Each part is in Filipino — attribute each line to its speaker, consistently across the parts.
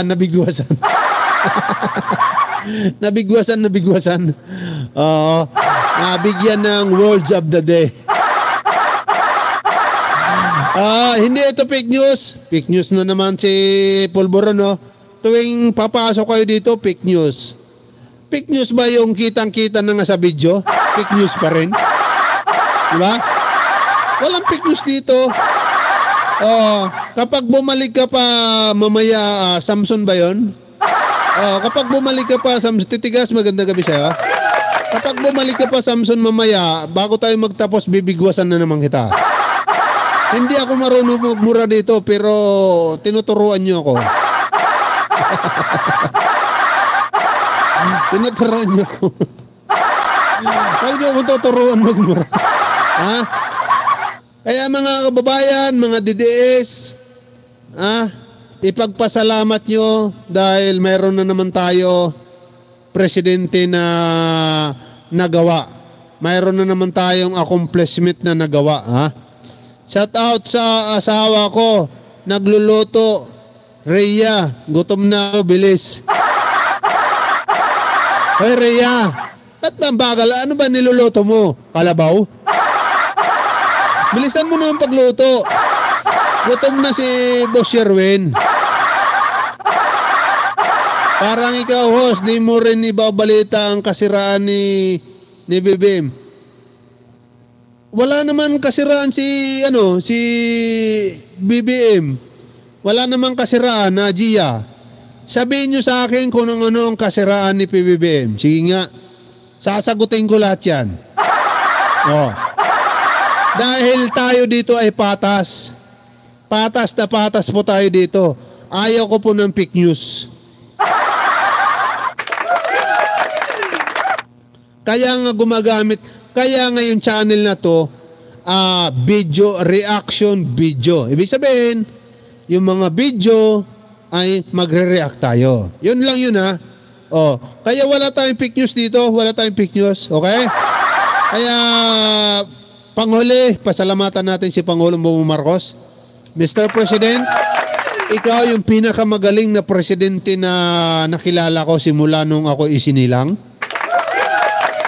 Speaker 1: nabigwasan. Nabigwasan. Oo. Nabigyan ng words of the day. Hindi ito fake news. Fake news na naman si Pulboro, no? Tuwing papasok kayo dito, fake news. Fake news ba yung kitang-kita na nga sa video? Fake news pa rin. Diba? Walang fake news dito. Kapag bumalik ka pa mamaya, Samson ba yun? Kapag bumalik ka pa, Titigas, maganda gabi sa'yo. Kapag bumalik ka pa, Samson, mamaya, bago tayo magtapos, bibigwasan na naman kita. Hindi ako marunong magmura dito, pero tinuturuan niyo ako. Tinuturuan niyo ako. Huwag niyo ako tuturuan magmura. Ha? Kaya mga kababayan, mga DDS, ipagpasalamat nyo dahil mayroon na naman tayo presidente na nagawa. Mayroon na naman tayong accomplishment na nagawa. Ha? Shout out sa asawa ko, nagluluto, Rhea, gutom na ako, bilis. Hoy Rhea, ba't ang bagal? Ano ba niluluto mo? Kalabaw? Bilisan mo na ang pagluto. Gutom na si Boss Sherwin. Parang ikaw, host, di mo rin ibabalita ang kasiraan ni BBM. Wala naman kasiraan si BBM. Wala naman kasiraan na Gia. Sabihin nyo sa akin kung ano ang kasiraan ni PBBM. Sige nga, sasagutin ko lahat yan. Dahil tayo dito ay patas. Patas na patas po tayo dito. Ayaw ko po ng fake news. Kaya nga gumagamit, kaya nga yung channel na to, video, reaction video. Ibig sabihin, yung mga video ay magre-react tayo. Yun lang yun, ha. Kaya wala tayong fake news dito, wala tayong fake news, okay? Kaya panghuli, pasalamatan natin si Pangulong Bongbong Marcos. Mr. President, ikaw yung pinakamagaling na presidente na nakilala ko simula nung ako isinilang.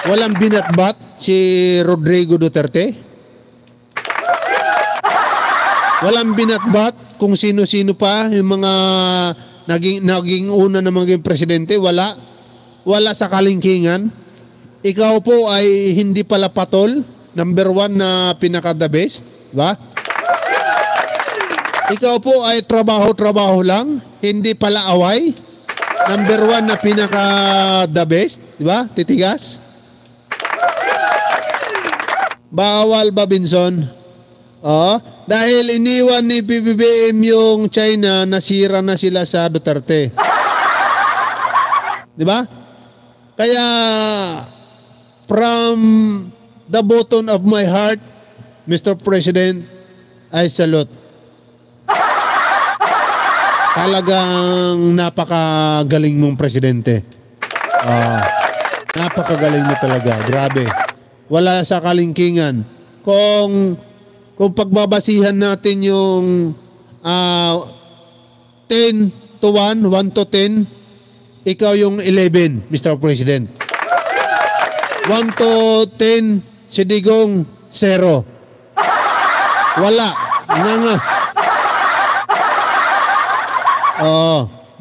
Speaker 1: Walang binatbat si Rodrigo Duterte. Walang binatbat kung sino-sino pa yung mga naging una na maging presidente. Wala sa kalingkingan. Ikaw po ay hindi pala patol. Number 1 na pinaka-the best. Diba? Ikaw po ay trabaho-trabaho lang. Hindi pala away. Number 1 na pinaka-the best. Diba? Titigas. Bawal ba, Binson? Dahil iniwan ni PBBM yung China, nasira na sila sa Duterte. Diba? Kaya, from the bottom of my heart, Mr. President, I salute. Talagang napakagaling mong presidente. Napakagaling mo talaga. Grabe. Wala sa kalingkingan. Kung pagbabasihan natin yung 10 to 1, 1 to 10, ikaw yung 11, Mr. President. 1 to 10, si Digong, 0. Wala. Nga.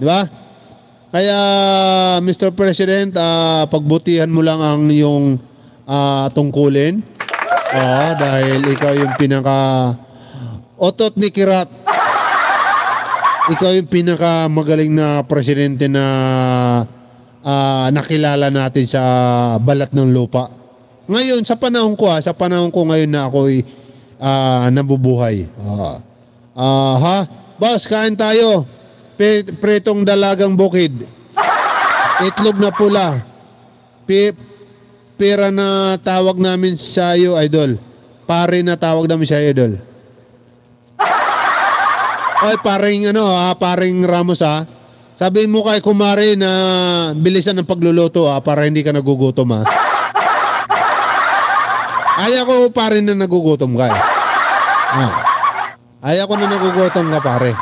Speaker 1: Di ba? Kaya, Mr. President, pagbutihan mo lang ang yung tungkulin. Dahil ikaw yung pinaka otot ni Kirat. Ikaw yung pinaka magaling na presidente na nakilala natin sa balat ng lupa. Ngayon, sa panahon ko ngayon na ako'y nabubuhay. Boss, kain tayo. Pretong dalagang bukid. Itlog na pula. Pera na tawag namin sa iyo, idol. Pare na tawag namin sa iyo, idol. Ay, paring Ramos, ha. Sabihin mo kay kumare na bilisan ng pagluluto, ha, para hindi ka nagugutom, ha. Ayaw ko pare na nagugutom ka, eh. Ayaw ko na nagugutom ka, pare.